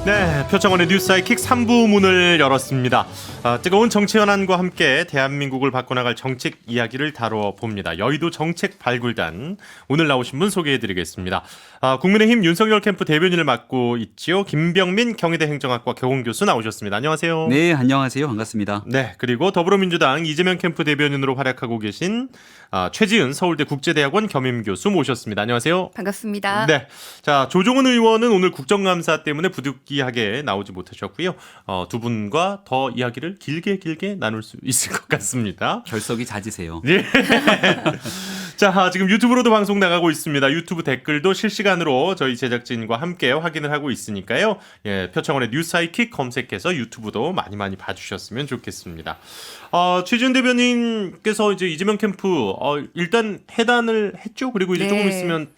네, 표창원의 뉴스사이킥 3부 문을 열었습니다. 뜨거운 정치 현안과 함께 대한민국을 바꿔나갈 정책 이야기를 다뤄봅니다. 여의도 정책 발굴단, 오늘 나오신 분 소개해드리겠습니다. 국민의힘 윤석열 캠프 대변인을 맡고 있지요. 김병민 경희대 행정학과 개공교수 나오셨습니다. 안녕하세요. 네, 안녕하세요. 반갑습니다. 네, 그리고 더불어민주당 이재명 캠프 대변인으로 활약하고 계신 최지은 서울대 국제대학원 겸임교수 모셨습니다. 안녕하세요. 반갑습니다. 네, 자 조종훈 의원은 오늘 국정감사 때문에 부득이하게 나오지 못하셨고요. 두 분과 더 이야기를 길게 나눌 수 있을 것 같습니다. 결석이 잦으세요. 네. 자, 지금 유튜브로도 방송 나가고 있습니다. 유튜브 댓글도 실시간으로 저희 제작진과 함께 확인을 하고 있으니까요. 예, 표창원의 뉴스하이킥 검색해서 유튜브도 많이 봐주셨으면 좋겠습니다. 최지은 대변인께서 이제 이재명 캠프 일단 해단을 했죠. 그리고 이제 네. 조금 있으면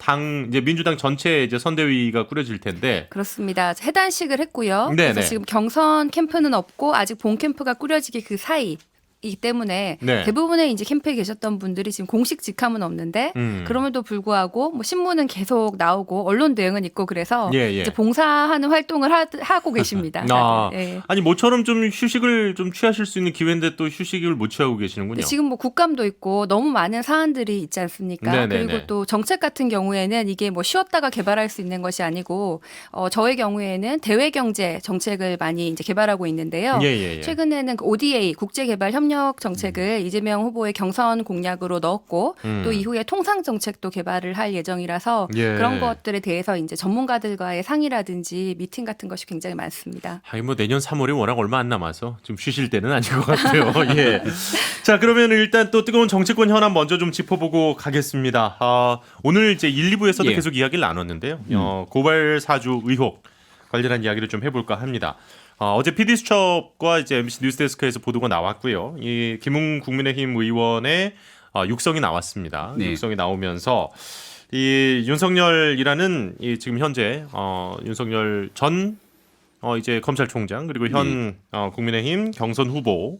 이제 민주당 전체 이제 선대위가 꾸려질 텐데. 그렇습니다. 해단식을 했고요. 네네. 그래서 지금 경선 캠프는 없고 아직 본 캠프가 꾸려지기 그 사이. 이기 때문에 네. 대부분의 이제 캠프에 계셨던 분들이 지금 공식 직함은 없는데 그럼에도 불구하고 뭐 신문은 계속 나오고 언론 대응은 있고 그래서 예. 이제 봉사하는 활동을 하고 계십니다. 예. 아니 모처럼 좀 휴식을 좀 취하실 수 있는 기회인데 또 휴식을 못 취하고 계시는군요. 지금 뭐 국감도 있고 너무 많은 사안들이 있지 않습니까? 네네네. 그리고 또 정책 같은 경우에는 이게 뭐 쉬었다가 개발할 수 있는 것이 아니고 저의 경우에는 대외 경제 정책을 많이 이제 개발하고 있는데요. 예. 최근에는 그 ODA 국제개발협력 정책을 이재명 후보의 경선 공약으로 넣었고 또 이후에 통상 정책도 개발을 할 예정이라서 예. 그런 것들에 대해서 이제 전문가들과의 상의라든지 미팅 같은 것이 굉장히 많습니다. 아니 뭐 내년 3월이 워낙 얼마 안 남아서 좀 쉬실 때는 아닌 것 같아요. 예. 자, 그러면 일단 또 뜨거운 정치권 현안 먼저 좀 짚어보고 가겠습니다. 오늘 이제 1, 2부에서도 예. 계속 이야기를 나눴는데요. 고발 사주 의혹 관련한 이야기를 좀 해볼까 합니다. 어제 PD수첩과 이제 MBC 뉴스데스크에서 보도가 나왔고요. 이 김웅 국민의힘 의원의 육성이 나왔습니다. 네. 육성이 나오면서 이 윤석열이라는 이 지금 현재 윤석열 전 이제 검찰총장 그리고 현 국민의힘 경선 후보의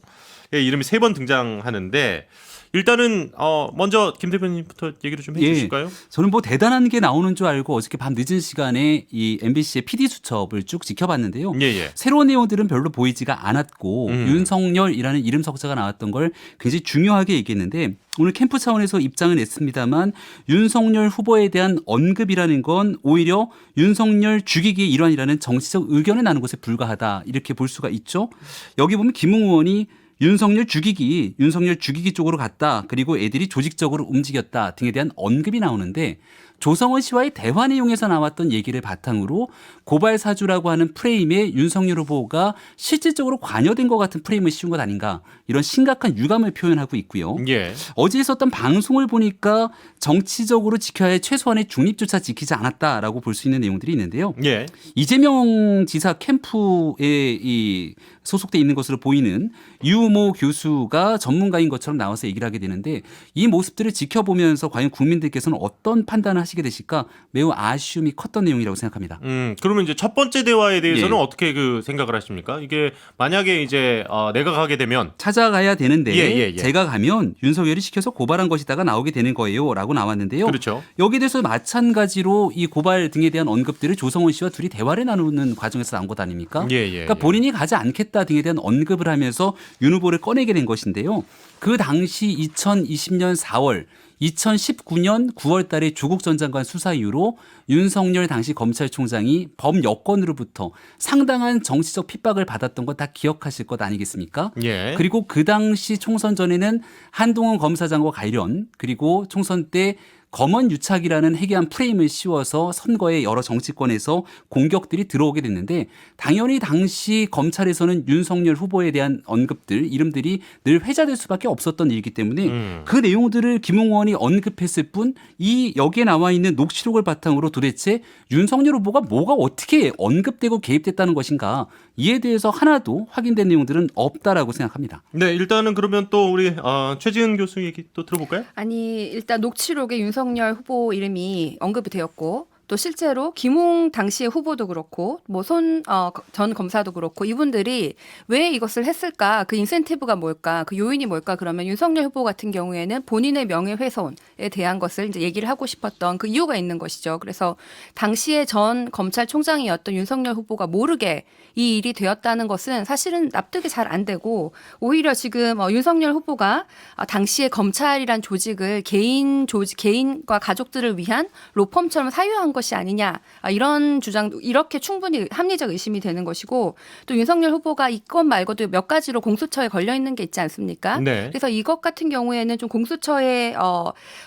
이름이 3번 등장하는데 일단은 먼저 김 대표님부터 얘기를 좀 해주실까요? 저는 뭐 대단한 게 나오는 줄 알고 어저께 밤 늦은 시간에 이 MBC의 PD 수첩을 쭉 지켜봤는데요. 예. 새로운 내용들은 별로 보이지가 않았고 윤석열이라는 이름 석자가 나왔던 걸 굉장히 중요하게 얘기했는데 오늘 캠프 차원에서 입장을 냈습니다만 윤석열 후보에 대한 언급이라는 건 오히려 윤석열 죽이기의 일환이라는 정치적 의견을 나눈 것에 불과하다 이렇게 볼 수가 있죠. 여기 보면 김웅 의원이 윤석열 죽이기 쪽으로 갔다. 그리고 애들이 조직적으로 움직였다 등에 대한 언급이 나오는데 조성은 씨와의 대화 내용에서 나왔던 얘기를 바탕으로 고발 사주라고 하는 프레임에 윤석열 후보가 실질적으로 관여된 것 같은 프레임을 씌운 것 아닌가 이런 심각한 유감을 표현하고 있고요. 예. 어제 있었던 방송을 보니까 정치적으로 지켜야 할 최소한의 중립조차 지키지 않았다라고 볼 수 있는 내용들이 있는데요. 예. 이재명 지사 캠프에 소속돼 있는 것으로 보이는 유모 교수가 전문가인 것처럼 나와서 얘기를 하게 되는데 이 모습들을 지켜보면서 과연 국민들께서는 어떤 판단을 하시게 되실까 매우 아쉬움이 컸던 내용이라고 생각합니다. 그러면 이제 첫 번째 대화에 대해서는 예. 어떻게 생각을 하십니까? 이게 만약에 이제 내가 가게 되면 찾아가야 되는데 예. 제가 가면 윤석열이 시켜서 고발한 것이다가 나오게 되는 거예요라고 나왔는데요. 그렇죠. 여기에 대해서 마찬가지로 이 고발 등에 대한 언급들을 조성원 씨와 둘이 대화를 나누는 과정에서 나온 것 아닙니까? 예. 그러니까 본인이 가지 않겠다 등에 대한 언급을 하면서 윤 후보를 꺼내게 된 것인데요. 그 당시 2020년 4월 2019년 9월 달에 조국 전 장관 수사 이후로 윤석열 당시 검찰총장이 범여권으로부터 상당한 정치적 핍박을 받았던 것 다 기억하실 것 아니겠습니까? 예. 그리고 그 당시 총선 전에는 한동훈 검사장과 관련 그리고 총선 때 검언 유착이라는 해괴한 프레임을 씌워서 선거에 여러 정치권에서 공격들이 들어오게 됐는데 당연히 당시 검찰에서는 윤석열 후보에 대한 언급들 이름들이 늘 회자될 수밖에 없었던 일이기 때문에 그 내용들을 김웅 의원이 언급했을 뿐 이 여기에 나와 있는 녹취록을 바탕으로 도대체 윤석열 후보가 뭐가 어떻게 언급되고 개입됐다는 것인가 이에 대해서 하나도 확인된 내용들은 없다라고 생각합니다. 네, 일단은 그러면 또 우리 최지은 교수 얘기 또 들어볼까요? 아니 일단 녹취록에 윤석열 후보 이름이 언급이 되었고 또 실제로 김웅 당시의 후보도 그렇고 뭐 전 검사도 그렇고 이분들이 왜 이것을 했을까? 그 인센티브가 뭘까? 그 요인이 뭘까? 그러면 윤석열 후보 같은 경우에는 본인의 명예훼손에 대한 것을 이제 얘기를 하고 싶었던 그 이유가 있는 것이죠. 그래서 당시에 전 검찰총장이었던 윤석열 후보가 모르게 이 일이 되었다는 것은 사실은 납득이 잘 안 되고 오히려 지금 윤석열 후보가 당시에 검찰이란 조직을 개인과 가족들을 위한 로펌처럼 사유한 것이 아니냐 이런 주장도 이렇게 충분히 합리적 의심이 되는 것이고 또 윤석열 후보가 이 건 말고도 몇 가지로 공수처에 걸려 있는 게 있지 않습니까? 네. 그래서 이것 같은 경우에는 좀 공수처에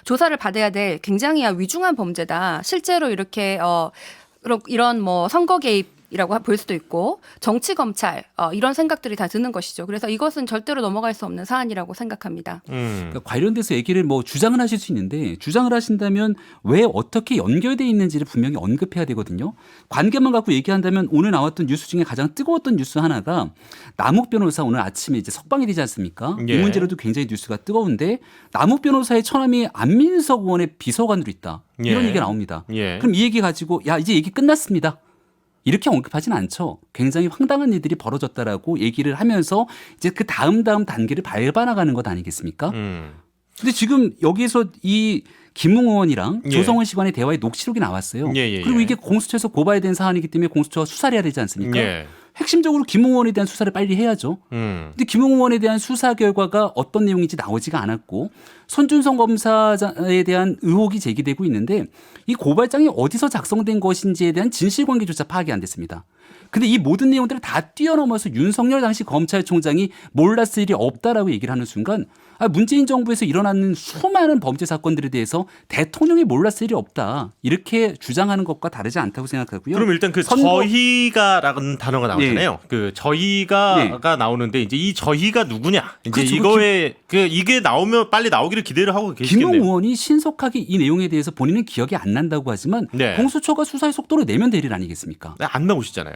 조사를 받아야 될 굉장히 위중한 범죄다. 실제로 이렇게 이런 뭐 선거 개입이라고 볼 수도 있고 정치 검찰 이런 생각들이 다 드는 것이죠. 그래서 이것은 절대로 넘어갈 수 없는 사안이라고 생각합니다. 그러니까 관련돼서 얘기를 뭐 주장을 하실 수 있는데 주장을 하신다면 왜 어떻게 연결돼 있는지를 분명히 언급해야 되거든요. 관계만 갖고 얘기한다면 오늘 나왔던 뉴스 중에 가장 뜨거웠던 뉴스 하나가 남욱 변호사 오늘 아침에 이제 석방이 되지 않습니까? 예. 이 문제로도 굉장히 뉴스가 뜨거운데 남욱 변호사의 처남이 안민석 의원의 비서관으로 있다. 이런 예. 얘기가 나옵니다. 예. 그럼 이 얘기 가지고 야 이제 얘기 끝났습니다. 이렇게 언급하진 않죠. 굉장히 황당한 일들이 벌어졌다라고 얘기를 하면서 이제 그 다음 단계를 밟아나가는 것 아니겠습니까? 근데 지금 여기에서 이 김웅 의원이랑 예. 조성은 씨간의 대화의 녹취록이 나왔어요. 예. 그리고 이게 공수처에서 고발이 된 사안이기 때문에 공수처가 수사를 해야 되지 않습니까? 예. 핵심적으로 김웅 의원에 대한 수사를 빨리 해야죠. 근데 김웅 의원에 대한 수사 결과가 어떤 내용인지 나오지가 않았고 손준성 검사에 대한 의혹이 제기되고 있는데 이 고발장이 어디서 작성된 것인지에 대한 진실관계조차 파악이 안 됐습니다. 근데 이 모든 내용들을 다 뛰어넘어서 윤석열 당시 검찰총장이 몰랐을 일이 없다라고 얘기를 하는 순간 문재인 정부에서 일어나는 수많은 범죄 사건들에 대해서 대통령이 몰랐을 일이 없다. 이렇게 주장하는 것과 다르지 않다고 생각하고요. 그럼 일단 그 저희가라는 단어가 나오잖아요. 그 저희가가 나오는데 이제 이 저희가 누구냐? 이제 그렇죠. 이거에 이게 나오면 빨리 나오기를 기대를 하고 계시겠네요. 김웅 의원이 신속하게 이 내용에 대해서 본인은 기억이 안 난다고 하지만 네. 공수처가 수사의 속도를 내면 될 일 아니겠습니까? 안 나오시잖아요.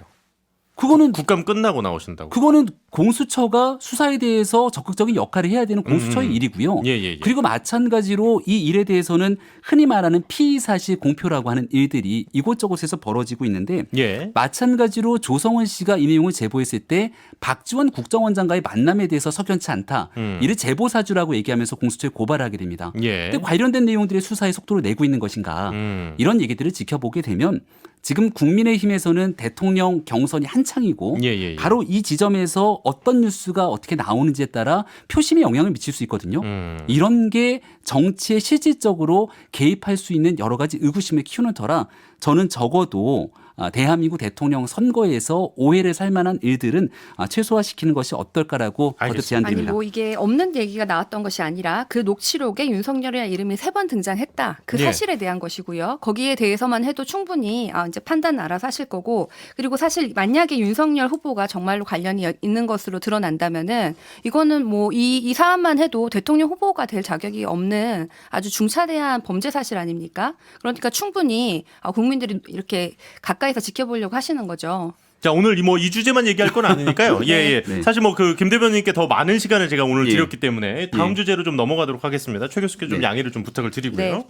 그거는 국감 끝나고 나오신다고. 그거는 공수처가 수사에 대해서 적극적인 역할을 해야 되는 공수처의 일이고요. 예. 그리고 마찬가지로 이 일에 대해서는 흔히 말하는 피의사실 공표라고 하는 일들이 이곳저곳에서 벌어지고 있는데 예. 마찬가지로 조성은 씨가 이 내용을 제보했을 때 박지원 국정원장과의 만남에 대해서 석연치 않다. 이를 제보사주라고 얘기하면서 공수처에 고발을 하게 됩니다. 예. 근데 관련된 내용들의 수사의 속도를 내고 있는 것인가 이런 얘기들을 지켜보게 되면 지금 국민의힘에서는 대통령 경선이 한창이고 예. 바로 이 지점에서 어떤 뉴스가 어떻게 나오는지에 따라 표심에 영향을 미칠 수 있거든요. 이런 게 정치에 실질적으로 개입할 수 있는 여러 가지 의구심을 키우는 터라 저는 적어도 대한민국 대통령 선거에서 오해를 살 만한 일들은 최소화시키는 것이 어떨까라고 거듭 알겠습니다. 제안드립니다. 아니 뭐 이게 없는 얘기가 나왔던 것이 아니라 그 녹취록에 윤석열이라는 이름이 3번 등장했다. 그 예. 사실에 대한 것이고요. 거기에 대해서만 해도 충분히 이제 판단 알아서 하실 거고 그리고 사실 만약에 윤석열 후보가 정말로 관련이 있는 것으로 드러난다면은 이거는 뭐 이 사안만 해도 대통령 후보가 될 자격이 없는 아주 중차대한 범죄 사실 아닙니까? 그러니까 충분히 국민들이 이렇게 가까이서 지켜보려고 하시는 거죠. 자, 오늘 이 주제만 얘기할 건 아니니까요. 예. 네. 사실 김 대변인께 더 많은 시간을 제가 오늘 예. 드렸기 때문에 다음 예. 주제로 좀 넘어가도록 하겠습니다. 최 교수께 좀 네. 양해를 좀 부탁을 드리고요. 네.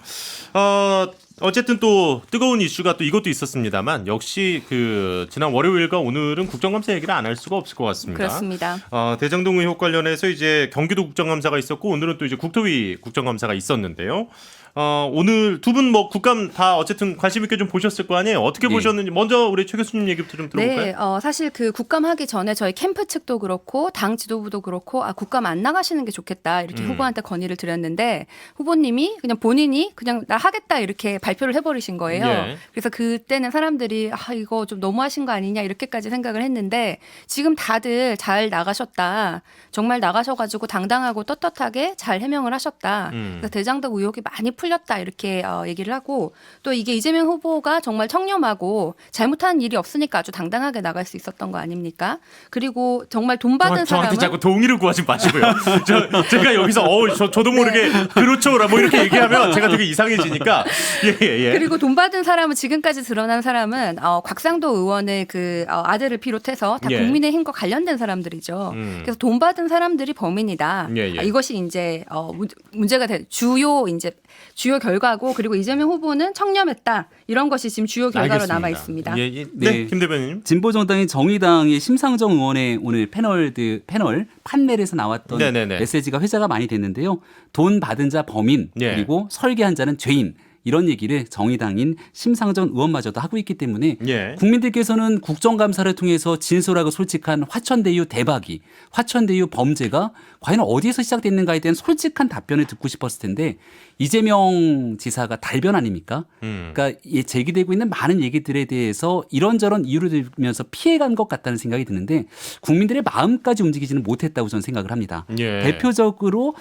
어쨌든 또 뜨거운 이슈가 또 이것도 있었습니다만 역시 지난 월요일과 오늘은 국정감사 얘기를 안 할 수가 없을 것 같습니다. 그렇습니다. 대장동 의혹 관련해서 이제 경기도 국정감사가 있었고 오늘은 또 이제 국토위 국정감사가 있었는데요. 오늘 두 분 국감 다 어쨌든 관심 있게 좀 보셨을 거 아니에요. 어떻게 네. 보셨는지 먼저 우리 최 교수님 얘기부터 좀 들어볼까요? 네, 사실 그 국감 하기 전에 저희 캠프 측도 그렇고 당 지도부도 그렇고 국감 안 나가시는 게 좋겠다 이렇게 후보한테 건의를 드렸는데 후보님이 그냥 본인이 그냥 나 하겠다 이렇게 발표를 해버리신 거예요. 예. 그래서 그때는 사람들이 이거 좀 너무하신 거 아니냐 이렇게까지 생각을 했는데 지금 다들 잘 나가셨다. 정말 나가셔가지고 당당하고 떳떳하게 잘 해명을 하셨다. 그래서 대장동 의혹이 많이 풀렸다 이렇게 얘기를 하고 또 이게 이재명 후보가 정말 청렴하고 잘못한 일이 없으니까 아주 당당하게 나갈 수 있었던 거 아닙니까? 그리고 정말 돈 받은 저한테 사람은 자꾸 동의를 구하지 마시고요. 제가 여기서 저도 모르게 그렇죠라 이렇게 얘기하면 제가 되게 이상해지니까 예. 그리고 돈 받은 사람은 지금까지 드러난 사람은 곽상도 의원의 그 아들을 비롯해서 다 예. 국민의힘과 관련된 사람들이죠. 그래서 돈 받은 사람들이 범인이다. 예. 이것이 이제 문제가 주요 이제 주요 결과고 그리고 이재명 후보는 청렴했다 이런 것이 지금 주요 결과로 알겠습니다. 남아 있습니다. 예, 예. 네, 네. 김 대변인. 진보정당인 정의당의 심상정 의원의 오늘 패널 판넬에서 나왔던 네네네. 메시지가 회자가 많이 됐는데요. 돈 받은 자 범인 예. 그리고 설계한 자는 죄인 이런 얘기를 정의당인 심상정 의원마저도 하고 있기 때문에 예. 국민들께서는 국정감사를 통해서 진솔하고 솔직한 화천대유 대박이 화천대유 범죄가 과연 어디에서 시작됐는가에 대한 솔직한 답변을 듣고 싶었을 텐데 이재명 지사가 달변 아닙니까? 그러니까 제기되고 있는 많은 얘기들에 대해서 이런저런 이유를 들면서 피해간 것 같다는 생각이 드는데 국민들의 마음까지 움직이지는 못했다고 저는 생각을 합니다. 예. 대표적으로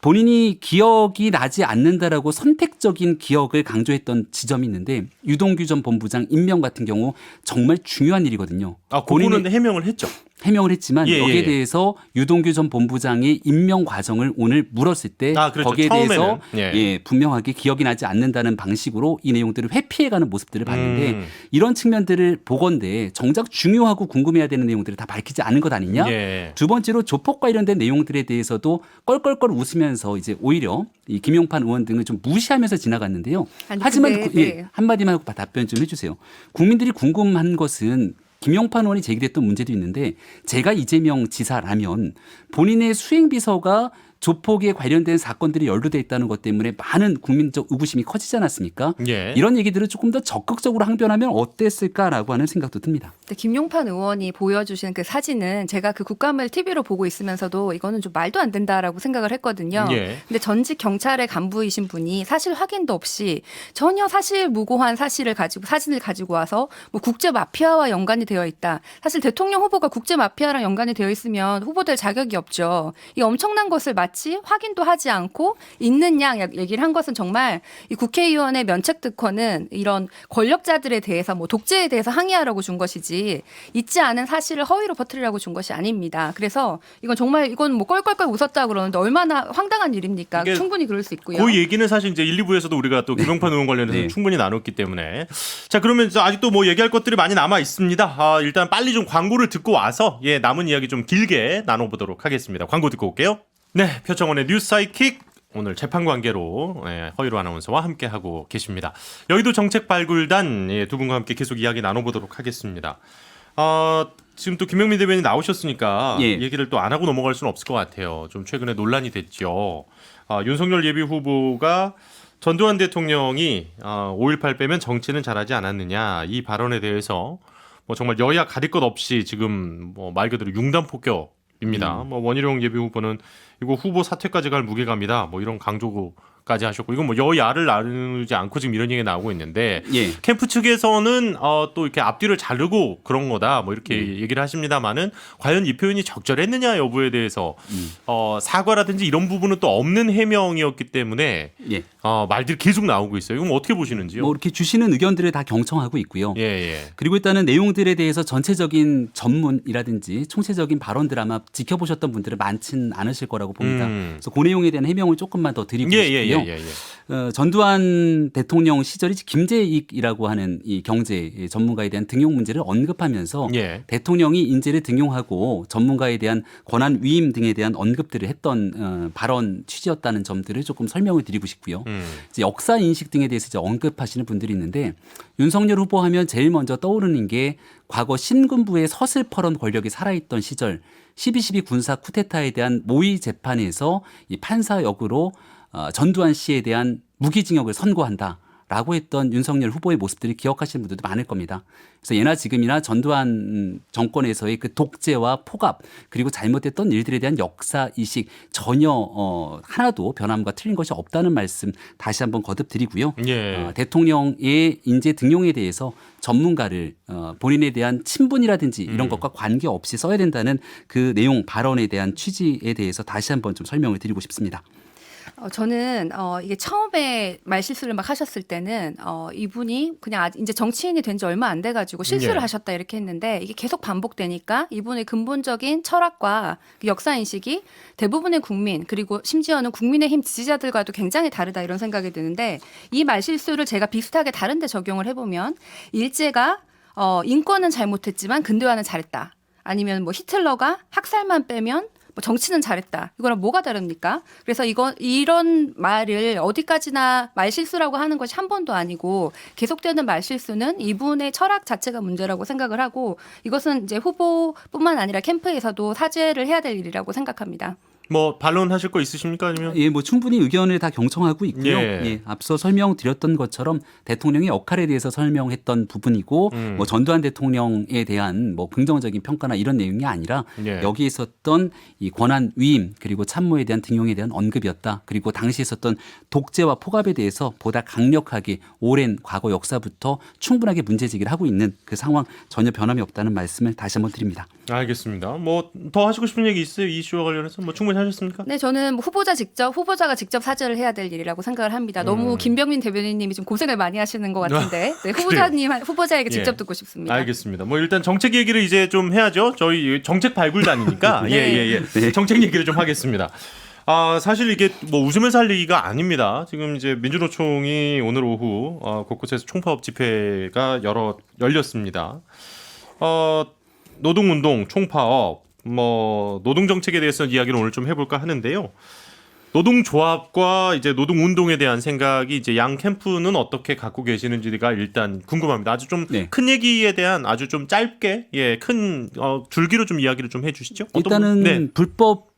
본인이 기억이 나지 않는다라고 선택적인 기억을 강조했던 지점이 있는데 유동규 전 본부장 임명 같은 경우 정말 중요한 일이거든요. 아, 그거는 해명을 했죠. 해명을 했지만 예, 여기에 예. 대해서 유동규 전 본부장의 임명 과정을 오늘 물었을 때 그렇죠. 거기에 대해서 처음에는. 예, 분명하게 기억이 나지 않는다는 방식으로 이 내용들을 회피해가는 모습들을 봤는데 음. 이런 측면들을 보건대 정작 중요하고 궁금해야 되는 내용들을 다 밝히지 않은 것 아니냐? 예. 두 번째로 조폭 관련된 내용들에 대해서도 껄껄껄 웃으면서 이제 오히려 이 김용판 의원 등을 좀 무시하면서 지나갔는데요. 아니, 하지만 근데, 예, 네. 한마디만 하고 답변 좀 해주세요. 국민들이 궁금한 것은 김용판 의원이 제기됐던 문제도 있는데 제가 이재명 지사라면 본인의 수행비서가 조폭에 관련된 사건들이 연루돼 있다는 것 때문에 많은 국민적 의구심이 커지지 않았습니까? 예. 이런 얘기들을 조금 더 적극적으로 항변하면 어땠을까라고 하는 생각도 듭니다. 근데 김용판 의원이 보여주신 그 사진은 제가 그 국감을 TV로 보고 있으면서도 이거는 좀 말도 안 된다라고 생각을 했거든요. 예. 근데 전직 경찰의 간부이신 분이 사실 확인도 없이 전혀 사실 무고한 사실을 가지고 사진을 가지고 와서 뭐 국제 마피아와 연관이 되어 있다. 사실 대통령 후보가 국제 마피아랑 연관이 되어 있으면 후보될 자격이 없죠. 이 엄청난 것을 마치 확인도 하지 않고 있는 양 얘기를 한 것은 정말 이 국회의원의 면책 특권은 이런 권력자들에 대해서 뭐 독재에 대해서 항의하라고 준 것이지 있지 않은 사실을 허위로 퍼뜨리라고 준 것이 아닙니다. 그래서 이건 정말 이건 뭐 껄껄껄 웃었다 그러는데 얼마나 황당한 일입니까? 이게 충분히 그럴 수 있고요. 그 얘기는 사실 이제 1, 2부에서도 우리가 또 김용판 의원 관련해서 네. 충분히 나눴기 때문에 자 그러면 이제 아직도 뭐 얘기할 것들이 많이 남아 있습니다. 일단 빨리 좀 광고를 듣고 와서 남은 이야기 좀 길게 나눠보도록 하겠습니다. 광고 듣고 올게요. 네, 표창원의 뉴스 사이킥 오늘 재판 관계로 허유로 아나운서와 함께 하고 계십니다. 여의도 정책 발굴단 두 분과 함께 계속 이야기 나눠보도록 하겠습니다. 지금 또 김영민 대변인 나오셨으니까 예. 얘기를 또 안 하고 넘어갈 수는 없을 것 같아요. 좀 최근에 논란이 됐죠. 윤석열 예비 후보가 전두환 대통령이 5.18 빼면 정치는 잘하지 않았느냐 이 발언에 대해서 뭐 정말 여야 가릴 것 없이 지금 뭐 말 그대로 융단 폭격입니다. 뭐 원희룡 예비 후보는 이거 후보 사퇴까지 갈 무게감이다. 뭐 이런 강조까지 하셨고 이건 뭐 여야를 나누지 않고 지금 이런 얘기가 나오고 있는데 예. 캠프 측에서는 또 이렇게 앞뒤를 자르고 그런 거다. 뭐 이렇게 얘기를 하십니다만은 과연 이 표현이 적절했느냐 여부에 대해서 사과라든지 이런 부분은 또 없는 해명이었기 때문에 예. 말들이 계속 나오고 있어요. 이건 어떻게 보시는지요? 뭐 이렇게 주시는 의견들을 다 경청하고 있고요. 예, 예. 그리고 일단은 내용들에 대해서 전체적인 전문이라든지 총체적인 발언들 아마 지켜보셨던 분들은 많지는 않으실 거라고 봅니다. 그래서 그 내용에 대한 해명을 조금만 더 드리고 싶고요. 전두환 대통령 시절이 김재익이라고 하는 이 경제 전문가에 대한 등용 문제를 언급하면서 예. 대통령이 인재를 등용하고 전문가에 대한 권한 위임 등에 대한 언급들을 했던 발언 취지였다는 점들을 조금 설명을 드리고 싶고요. 이제 역사 인식 등에 대해서 이제 언급하시는 분들이 있는데 윤석열 후보 하면 제일 먼저 떠오르는 게 과거 신군부의 서슬퍼런 권력이 살아있던 시절 12.12 군사 쿠데타에 대한 모의 재판에서 이 판사 역으로 전두환 씨에 대한 무기징역을 선고한다라고 했던 윤석열 후보의 모습들을 기억하시는 분들도 많을 겁니다. 그래서 예나 지금이나 전두환 정권에서의 그 독재와 폭압 그리고 잘못됐던 일들에 대한 역사의식 전혀 하나도 변함과 틀린 것이 없다는 말씀 다시 한번 거듭드리고요. 예. 대통령의 인재 등용에 대해서 전문가를 본인에 대한 친분이라든지 이런 것과 관계없이 써야 된다는 그 내용 발언에 대한 취지에 대해서 다시 한번 좀 설명을 드리고 싶습니다. 저는 이게 처음에 말실수를 막 하셨을 때는 이분이 그냥 이제 정치인이 된 지 얼마 안 돼가지고 실수를 예. 하셨다 이렇게 했는데 이게 계속 반복되니까 이분의 근본적인 철학과 그 역사 인식이 대부분의 국민 그리고 심지어는 국민의힘 지지자들과도 굉장히 다르다 이런 생각이 드는데 이 말실수를 제가 비슷하게 다른데 적용을 해보면 일제가 인권은 잘못했지만 근대화는 잘했다. 아니면 뭐 히틀러가 학살만 빼면 뭐 정치는 잘했다. 이거랑 뭐가 다릅니까? 그래서 이런 말을 어디까지나 말실수라고 하는 것이 한 번도 아니고 계속되는 말실수는 이분의 철학 자체가 문제라고 생각을 하고 이것은 이제 후보뿐만 아니라 캠프에서도 사죄를 해야 될 일이라고 생각합니다. 뭐 반론하실 거 있으십니까? 아니면 예, 뭐 충분히 의견을 다 경청하고 있고요. 예. 예, 앞서 설명드렸던 것처럼 대통령의 역할에 대해서 설명했던 부분이고 뭐 전두환 대통령에 대한 뭐 긍정적인 평가나 이런 내용이 아니라 예. 여기에 있었던 이 권한 위임 그리고 참모에 대한 등용에 대한 언급이었다. 그리고 당시에 있었던 독재와 포갑에 대해서 보다 강력하게 오랜 과거 역사부터 충분하게 문제제기를 하고 있는 그 상황 전혀 변함이 없다는 말씀을 다시 한번 드립니다. 알겠습니다. 뭐 더 하시고 싶은 얘기 있어요? 이 이슈와 관련해서 뭐 충분히 하셨습니까? 네, 저는 뭐 후보자가 직접 사죄를 해야 될 일이라고 생각을 합니다. 너무 김병민 대변인님이 좀 고생을 많이 하시는 것 같은데 네, 후보자에게 직접 예. 듣고 싶습니다. 알겠습니다. 뭐 일단 정책 얘기를 이제 좀 해야죠. 저희 정책 발굴단이니까 네. 예. 정책 얘기를 좀 하겠습니다. 아 사실 이게 뭐 웃으면서 할 얘기가 아닙니다. 지금 이제 민주노총이 오늘 오후 곳곳에서 총파업 집회가 열렸습니다. 노동운동, 총파업, 뭐 노동 정책에 대해서 이야기를 오늘 좀 해볼까 하는데요. 노동조합과 이제 노동운동에 대한 생각이 이제 양 캠프는 어떻게 갖고 계시는지가 일단 궁금합니다. 아주 좀 큰 네. 얘기에 대한 아주 좀 짧게 큰 줄기로 좀 이야기를 좀 해주시죠. 일단은 네. 불법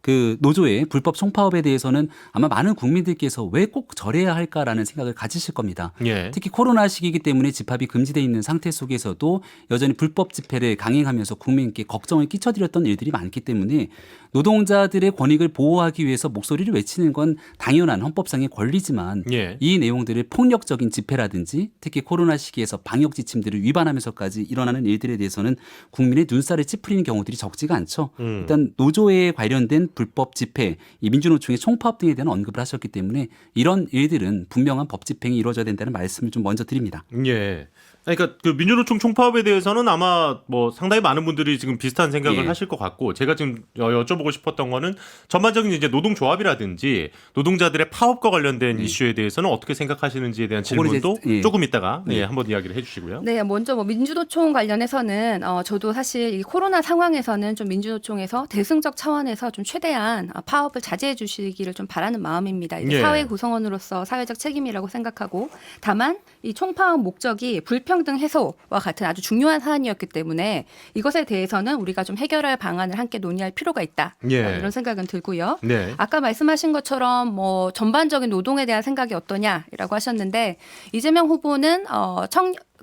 그 노조의 불법 총파업에 대해서는 아마 많은 국민들께서 왜 꼭 저래야 할까라는 생각을 가지실 겁니다. 예. 특히 코로나 시기이기 때문에 집합이 금지되어 있는 상태 속에서도 여전히 불법 집회를 강행하면서 국민께 걱정을 끼쳐드렸던 일들이 많기 때문에 노동자들의 권익을 보호하기 위해서 목소리를 외치는 건 당연한 헌법상의 권리지만 예. 이 내용들을 폭력적인 집회라든지 특히 코로나 시기에서 방역 지침들을 위반하면서까지 일어나는 일들에 대해서는 국민의 눈살을 찌푸리는 경우들이 적지가 않죠. 일단 노조에 관련된 불법 집회, 이 민주노총의 총파업 등에 대한 언급을 하셨기 때문에 이런 일들은 분명한 법 집행이 이루어져야 된다는 말씀을 좀 먼저 드립니다. 예. 그러니까 그 민주노총 총파업에 대해서는 아마 뭐 상당히 많은 분들이 지금 비슷한 생각을 예. 하실 것 같고 제가 지금 여쭤보고 싶었던 거는 전반적인 이제 노동조합이라든지 노동자들의 파업과 관련된 이슈에 대해서는 어떻게 생각하시는지에 대한 그걸 이제, 질문도 예. 조금 이따가 한번 이야기를 해주시고요. 네, 먼저 뭐 민주노총 관련해서는 저도 사실 이 코로나 상황에서는 좀 민주노총에서 대승적 차원에서 좀 최대한 파업을 자제해 주시기를 좀 바라는 마음입니다. 이제 예. 사회 구성원으로서 사회적 책임이라고 생각하고 다만 이 총파업 목적이 불평등 해소와 같은 아주 중요한 사안이었기 때문에 이것에 대해서는 우리가 좀 해결할 방안을 함께 논의할 필요가 있다. 예. 이런 생각은 들고요. 네. 아까 말씀하신 것처럼 뭐 전반적인 노동에 대한 생각이 어떠냐라고 하셨는데 이재명 후보는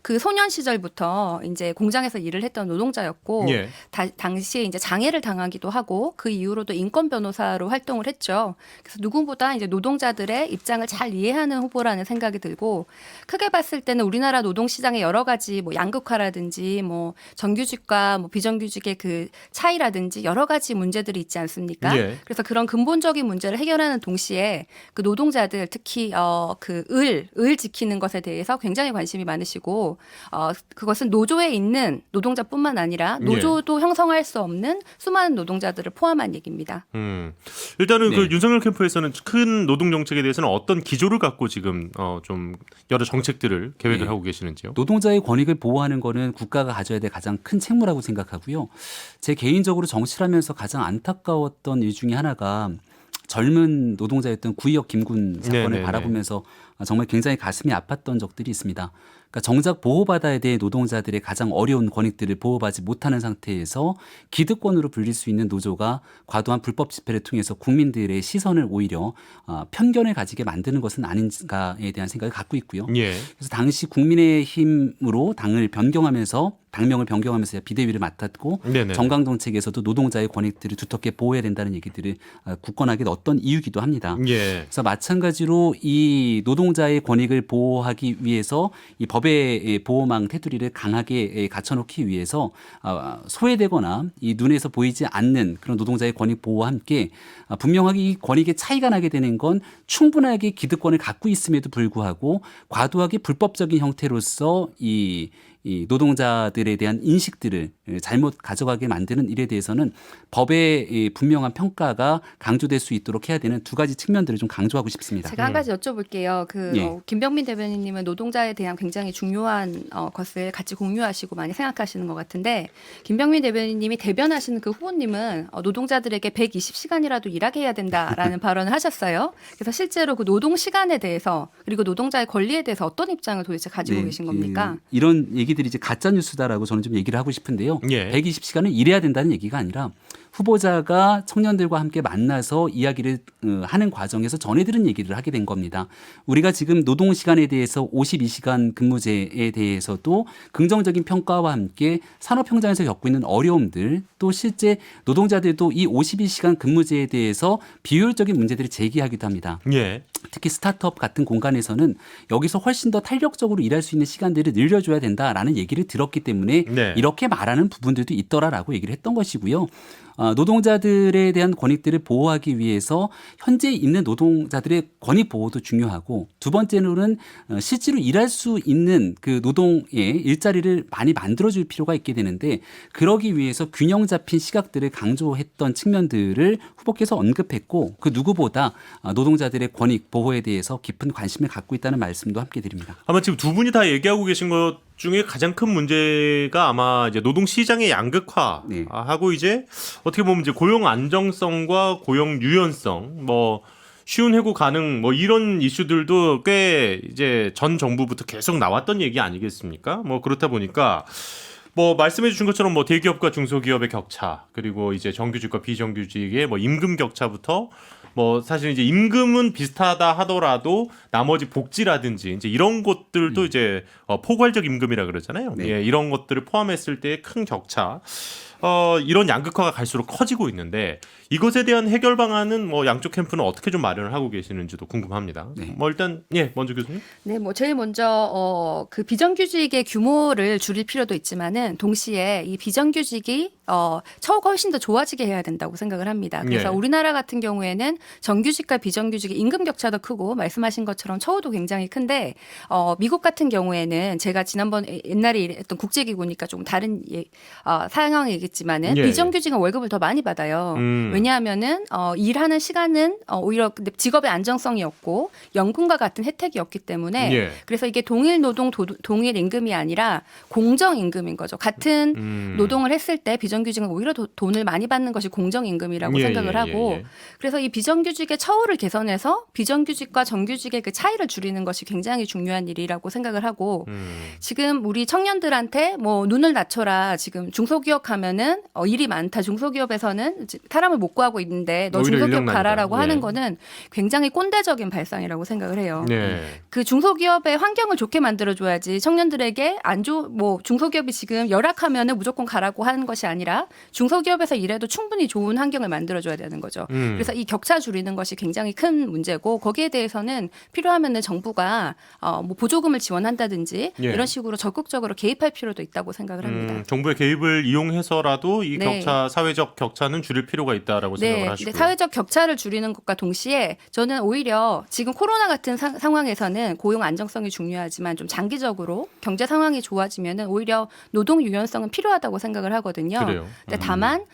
그 소년 시절부터 이제 공장에서 일을 했던 노동자였고 예. 당시에 이제 장애를 당하기도 하고 그 이후로도 인권 변호사로 활동을 했죠. 그래서 누구보다 이제 노동자들의 입장을 잘 이해하는 후보라는 생각이 들고 크게 봤을 때는 우리나라 노동 시장의 여러 가지 뭐 양극화라든지 뭐 정규직과 뭐 비정규직의 그 차이라든지 여러 가지 문제들이 있지 않습니까? 예. 그래서 그런 근본적인 문제를 해결하는 동시에 그 노동자들 특히 그 을 지키는 것에 대해서 굉장히 관심이 많으시고 그것은 노조에 있는 노동자뿐만 아니라 노조도 형성할 수 없는 수많은 노동자들을 포함한 얘기입니다. 일단은 네. 그 윤석열 캠프에서는 큰 노동 정책에 대해서는 어떤 기조를 갖고 지금 좀 여러 정책들을 계획을 네. 하고 계시는지요? 노동자의 권익을 보호하는 거는 국가가 가져야 될 가장 큰 책무라고 생각하고요. 제 개인적으로 정치를 하면서 가장 안타까웠던 일 중에 하나가 젊은 노동자였던 구이역 김군 사건을 네네네. 바라보면서 정말 굉장히 가슴이 아팠던 적들이 있습니다. 그러니까 정작 보호받아야 될 노동자들의 가장 어려운 권익들을 보호받지 못하는 상태에서 기득권으로 불릴 수 있는 노조가 과도한 불법 집회를 통해서 국민들의 시선을 오히려 편견을 가지게 만드는 것은 아닌가에 대한 생각을 갖고 있고요. 예. 그래서 당시 국민의힘으로 당을 변경하면서 당명을 변경하면서 비대위를 맡았고 네네. 정강정책에서도 노동자의 권익들을 두텁게 보호해야 된다는 얘기들을 굳건하게 넣었던 이유기도 합니다. 예. 그래서 마찬가지로 이 노동자의 권익을 보호하기 위해서 이 법의 보호망 테두리를 강하게 갖춰놓기 위해서 소외되거나 이 눈에서 보이지 않는 그런 노동자의 권익 보호와 함께 분명하게 이 권익의 차이가 나게 되는 건 충분하게 기득권을 갖고 있음에도 불구하고 과도하게 불법적인 형태로서 이 이 노동자들에 대한 인식들을 잘못 가져가게 만드는 일에 대해서는 법의 이 분명한 평가가 강조될 수 있도록 해야 되는 두 가지 측면들을 좀 강조하고 싶습니다. 제가 한 가지 여쭤볼게요. 예. 김병민 대변인님은 노동자에 대한 굉장히 중요한 것을 같이 공유하시고 많이 생각하시는 것 같은데 김병민 대변인님이 대변하시는 그 후보님은 노동자들에게 120시간이라도 일하게 해야 된다라는 발언을 하셨어요. 그래서 실제로 그 노동 시간에 대해서 그리고 노동자의 권리에 대해서 어떤 입장을 도대체 가지고 계신 겁니까? 이런 얘기들이 이제 가짜 뉴스다라고 저는 좀 얘기를 하고 싶은데요. 예. 120시간을 일해야 된다는 얘기가 아니라 후보자가 청년들과 함께 만나서 이야기를 하는 과정에서 전해 들은 얘기를 하게 된 겁니다. 우리가 지금 노동 시간에 대해서 52시간 근무제에 대해서도 긍정적인 평가와 함께 산업 현장에서 겪고 있는 어려움들 또 실제 노동자들도 이 52시간 근무제에 대해서 비효율적인 문제들을 제기하기도 합니다. 예. 특히 스타트업 같은 공간에서는 여기서 훨씬 더 탄력적으로 일할 수 있는 시간들을 늘려줘야 된다라는 얘기를 들었기 때문에 네. 이렇게 말하는 부분들도 있더라라고 얘기를 했던 것이고요. 노동자들에 대한 권익들을 보호하기 위해서 현재 있는 노동자들의 권익 보호도 중요하고 두 번째로는 실제로 일할 수 있는 그 노동의 일자리를 많이 만들어줄 필요가 있게 되는데 그러기 위해서 균형 잡힌 시각들을 강조했던 측면들을 후보께서 언급했고 그 누구보다 노동자들의 권익 보호에 대해서 깊은 관심을 갖고 있다는 말씀도 함께 드립니다. 아마 지금 두 분이 다 얘기하고 계신 것 중에 가장 큰 문제가 아마 이제 노동 시장의 양극화하고 네. 이제 어떻게 보면 이제 고용 안정성과 고용 유연성 뭐 쉬운 해고 가능 뭐 이런 이슈들도 꽤 이제 전 정부부터 계속 나왔던 얘기 아니겠습니까? 뭐 그렇다 보니까 뭐 말씀해 주신 것처럼 뭐 대기업과 중소기업의 격차 그리고 이제 정규직과 비정규직의 뭐 임금 격차부터 뭐 사실 이제 임금은 비슷하다 하더라도 나머지 복지라든지 이제 이런 것들도 이제 포괄적 임금이라 그러잖아요. 네. 예, 이런 것들을 포함했을 때의 큰 격차. 이런 양극화가 갈수록 커지고 있는데 이것에 대한 해결 방안은 뭐 양쪽 캠프는 어떻게 좀 마련을 하고 계시는지도 궁금합니다. 네. 뭐 일단 예, 먼저 교수님. 네, 뭐 제일 먼저 그 비정규직의 규모를 줄일 필요도 있지만은 동시에 이 비정규직이 처우가 훨씬 더 좋아지게 해야 된다고 생각을 합니다. 그래서 예. 우리나라 같은 경우에는 정규직과 비정규직의 임금 격차도 크고 말씀하신 것처럼 처우도 굉장히 큰데 미국 같은 경우에는 제가 지난번 옛날에 일했던 국제기구니까 좀 다른 상황이겠지만은 예. 비정규직은 월급을 더 많이 받아요. 왜냐하면은 일하는 시간은 오히려 근데 직업의 안정성이 없고 연금과 같은 혜택이 없기 때문에 예. 그래서 이게 동일 노동 동일 임금이 아니라 공정 임금인 거죠. 같은 노동을 했을 때 비정규직은 오히려 돈을 많이 받는 것이 공정 임금이라고 예, 생각을 예, 하고 예, 예. 그래서 이 비정규직의 처우를 개선해서 비정규직과 정규직의 그 차이를 줄이는 것이 굉장히 중요한 일이라고 생각을 하고 지금 우리 청년들한테 뭐 눈을 낮춰라 지금 중소기업 가면은 일이 많다 중소기업에서는 사람을 못 구하고 있는데 너 오히려 중소기업 인력 가라라고 난이다. 하는 예. 거는 굉장히 꼰대적인 발상이라고 생각을 해요. 네. 그 중소기업의 환경을 좋게 만들어줘야지 청년들에게 뭐 중소기업이 지금 열악하면은 무조건 가라고 하는 것이 아니라 중소기업에서 일해도 충분히 좋은 환경을 만들어줘야 되는 거죠. 그래서 이 격차 줄이는 것이 굉장히 큰 문제고 거기에 대해서는 필요하면은 정부가 뭐 보조금을 지원한다든지 예. 이런 식으로 적극적으로 개입할 필요도 있다고 생각을 합니다. 정부의 개입을 이용해서라도 이 네. 격차 사회적 격차는 줄일 필요가 있다라고 생각을 하시고요. 근데 사회적 격차를 줄이는 것과 동시에 저는 오히려 지금 코로나 같은 상황에서는 고용 안정성이 중요하지만 좀 장기적으로 경제 상황이 좋아지면은 오히려 노동 유연성은 필요하다고 생각을 하거든요. 그래요. 근데 다만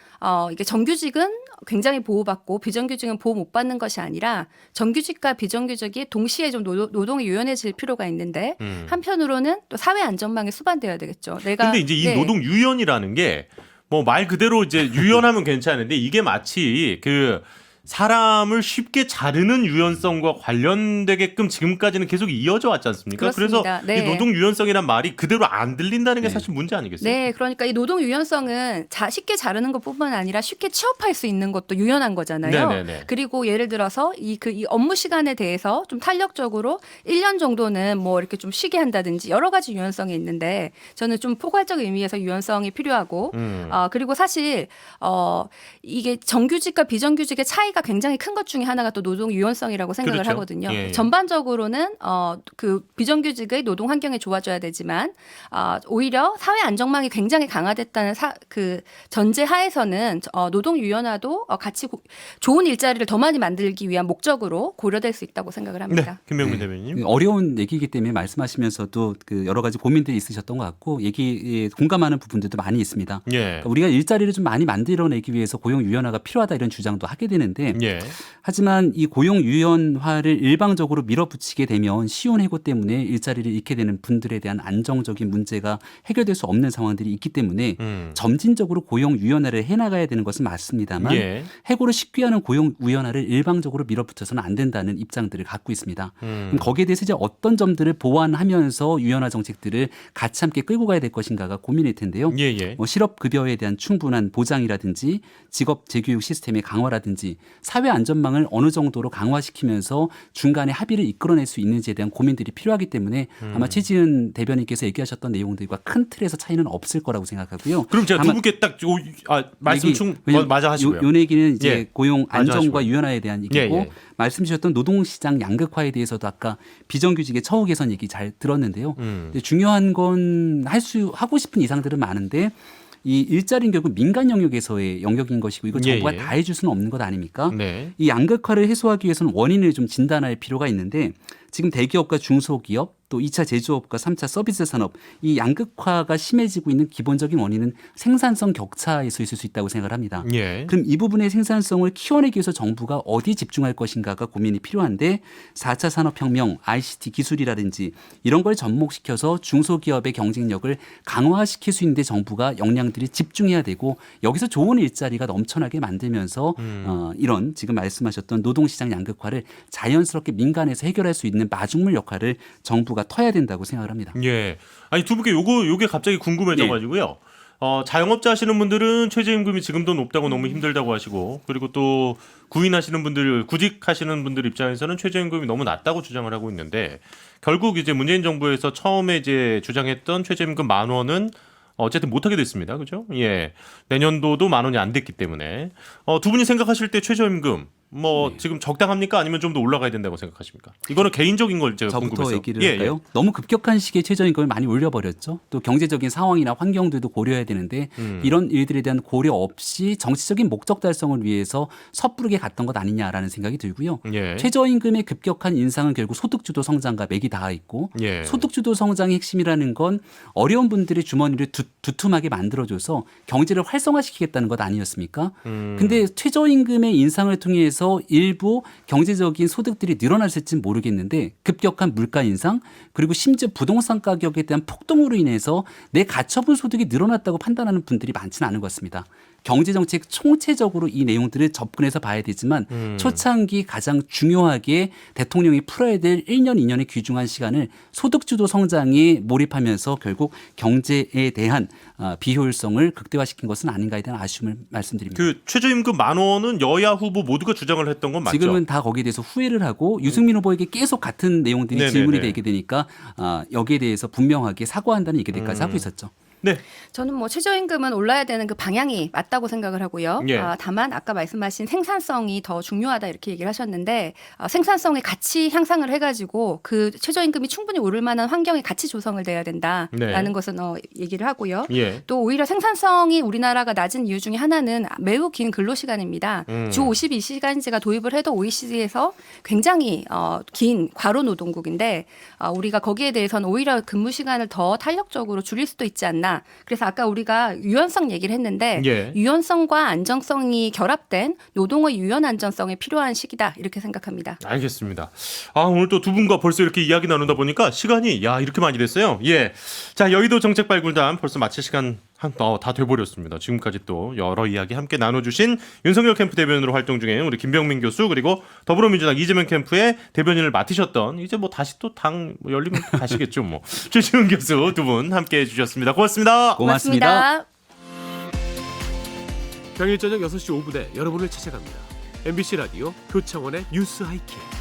이게 정규직은 굉장히 보호받고 비정규직은 보호 못 받는 것이 아니라 정규직과 비정규직이 동시에 좀 노동이 유연해질 필요가 있는데 한편으로는 또 사회 안전망에 수반돼야 되겠죠. 근데 이제 이 노동 유연이라는 게 뭐 말 그대로 이제 유연하면 괜찮은데 이게 마치 그 사람을 쉽게 자르는 유연성과 관련되게끔 지금까지는 계속 이어져 왔지 않습니까? 그렇습니다. 그래서 네. 이 노동 유연성이란 말이 그대로 안 들린다는 게 네. 사실 문제 아니겠어요? 네, 그러니까 이 노동 유연성은 쉽게 자르는 것뿐만 아니라 쉽게 취업할 수 있는 것도 유연한 거잖아요. 네네네. 그리고 예를 들어서 이 업무 시간에 대해서 좀 탄력적으로 1년 정도는 뭐 이렇게 좀 쉬게 한다든지 여러 가지 유연성이 있는데 저는 좀 포괄적 의미에서 유연성이 필요하고 그리고 사실 이게 정규직과 비정규직의 차이가 한계가 굉장히 큰 것 중에 하나가 또 노동 유연성이라고 생각을 그렇죠. 하거든요. 예, 예. 전반적으로는 그 비정규직의 노동 환경이 좋아져야 되지만 오히려 사회 안정망이 굉장히 강화됐다는 그 전제 하에서는 노동 유연화도 같이 좋은 일자리를 더 많이 만들기 위한 목적으로 고려될 수 있다고 생각을 합니다. 네, 김병민 대변인님. 어려운 얘기이기 때문에 말씀하시면서도 그 여러 가지 고민들이 있으셨던 것 같고 얘기에 공감하는 부분들도 많이 있습니다. 예. 그러니까 우리가 일자리를 좀 많이 만들어내기 위해서 고용 유연화가 필요하다 이런 주장도 하게 되는데 예. 하지만 이 고용 유연화를 일방적으로 밀어붙이게 되면 쉬운 해고 때문에 일자리를 잃게 되는 분들에 대한 안정적인 문제가 해결될 수 없는 상황들이 있기 때문에 점진적으로 고용 유연화를 해나가야 되는 것은 맞습니다만 예. 해고를 쉽게 하는 고용 유연화를 일방적으로 밀어붙여서는 안 된다는 입장들을 갖고 있습니다. 그럼 거기에 대해서 이제 어떤 점들을 보완하면서 유연화 정책들을 같이 함께 끌고 가야 될 것인가가 고민일 텐데요. 예, 예. 실업급여에 대한 충분한 보장이라든지 직업 재교육 시스템의 강화라든지 사회 안전망을 어느 정도로 강화시키면서 중간에 합의를 이끌어낼 수 있는지에 대한 고민들이 필요하기 때문에 아마 최지은 대변인께서 얘기하셨던 내용들과 큰 틀에서 차이는 없을 거라고 생각하고요. 그럼 제가 두 다만 분께 딱 말씀 맞아 하시고요. 요 얘기는 이제 예. 고용 맞아 안정과 하시고요. 유연화에 대한 얘기고 예, 예. 말씀 주셨던 노동시장 양극화에 대해서도 아까 비정규직의 처우 개선 얘기 잘 들었는데요. 근데 중요한 건 하고 싶은 이상들은 많은데 이 일자리는 결국 민간 영역에서의 영역인 것이고 이거 정부가 예, 예. 다 해줄 수는 없는 것 아닙니까? 네. 이 양극화를 해소하기 위해서는 원인을 좀 진단할 필요가 있는데 지금 대기업과 중소기업 또 2차 제조업과 3차 서비스 산업 이 양극화가 심해지고 있는 기본적인 원인은 생산성 격차에서 있을 수 있다고 생각을 합니다. 예. 그럼 이 부분의 생산성을 키워내기 위해서 정부가 어디 집중할 것인가가 고민이 필요한데 4차 산업혁명, ICT 기술이라든지 이런 걸 접목시켜서 중소기업의 경쟁력을 강화시킬 수 있는데 정부가 역량들이 집중해야 되고 여기서 좋은 일자리가 넘쳐나게 만들면서 이런 지금 말씀하셨던 노동시장 양극화를 자연스럽게 민간에서 해결할 수 있는 마중물 역할을 정부가 터야 된다고 생각을 합니다. 예. 아니 두 분께 요게 갑자기 궁금해져 가지고요. 자영업자 하시는 분들은 최저임금이 지금도 높다고 너무 힘들다고 하시고 그리고 또 구인하시는 분들 구직하시는 분들 입장에서는 최저임금이 너무 낮다고 주장을 하고 있는데 결국 이제 문재인 정부에서 처음에 이제 주장했던 최저임금 10,000원은 어쨌든 못하게 됐습니다. 그죠? 예. 내년도도 10,000원이 안 됐기 때문에 두 분이 생각하실 때 최저임금 지금 적당합니까? 아니면 좀 더 올라가야 된다고 생각하십니까? 이거는 개인적인 걸 제가 저부터 궁금해서. 얘기를 할까요? 너무 급격한 시기에 최저임금을 많이 올려버렸죠. 또 경제적인 상황이나 환경들도 고려해야 되는데 이런 일들에 대한 고려 없이 정치적인 목적 달성을 위해서 섣부르게 갔던 것 아니냐라는 생각이 들고요. 예. 최저임금의 급격한 인상은 결국 소득주도 성장과 맥이 닿아 있고 예. 소득주도 성장의 핵심이라는 건 어려운 분들의 주머니를 두툼하게 만들어줘서 경제를 활성화시키겠다는 것 아니었습니까? 근데 최저임금의 인상을 통해서 일부 경제적인 소득들이 늘어났을지는 모르겠는데 급격한 물가 인상 그리고 심지어 부동산 가격에 대한 폭등으로 인해서 내 가처분 소득이 늘어났다고 판단하는 분들이 많지는 않은 것 같습니다. 경제정책 총체적으로 이 내용들을 접근해서 봐야 되지만 초창기 가장 중요하게 대통령이 풀어야 될 1년, 2년의 귀중한 시간을 소득주도 성장에 몰입하면서 결국 경제에 대한 비효율성을 극대화시킨 것은 아닌가에 대한 아쉬움을 말씀드립니다. 그 최저임금 10,000원은 여야 후보 모두가 주장을 했던 건 맞죠? 지금은 다 거기에 대해서 후회를 하고 유승민 후보에게 계속 같은 내용들이 네네네. 질문이 되게 되니까 여기에 대해서 분명하게 사과한다는 얘기들까지 하고 있었죠. 네. 저는 최저임금은 올라야 되는 그 방향이 맞다고 생각을 하고요. 예. 다만 아까 말씀하신 생산성이 더 중요하다 이렇게 얘기를 하셨는데 생산성에 같이 향상을 해가지고 그 최저임금이 충분히 오를 만한 환경이 같이 조성을 돼야 된다라는 네. 것은 얘기를 하고요. 예. 또 오히려 생산성이 우리나라가 낮은 이유 중에 하나는 매우 긴 근로시간입니다. 주 52시간제가 도입을 해도 OECD에서 굉장히 긴 과로노동국인데 우리가 거기에 대해서는 오히려 근무시간을 더 탄력적으로 줄일 수도 있지 않나. 그래서 아까 우리가 유연성 얘기를 했는데 예. 유연성과 안정성이 결합된 노동의 유연 안정성이 필요한 시기다 이렇게 생각합니다. 알겠습니다. 오늘 또 두 분과 벌써 이렇게 이야기 나누다 보니까 시간이 이렇게 많이 됐어요. 예. 자, 여의도 정책 발굴단 벌써 마칠 시간 다 돼버렸습니다. 지금까지 또 여러 이야기 함께 나눠주신 윤석열 캠프 대변인으로 활동 중인 우리 김병민 교수 그리고 더불어민주당 이재명 캠프의 대변인을 맡으셨던 이제 다시 또 당 열리면 가시겠죠 뭐. 최지훈 교수 두 분 함께 해주셨습니다. 고맙습니다. 고맙습니다. 평일 저녁 6시 5분에 여러분을 찾아갑니다. MBC 라디오 표창원의 뉴스 하이킥.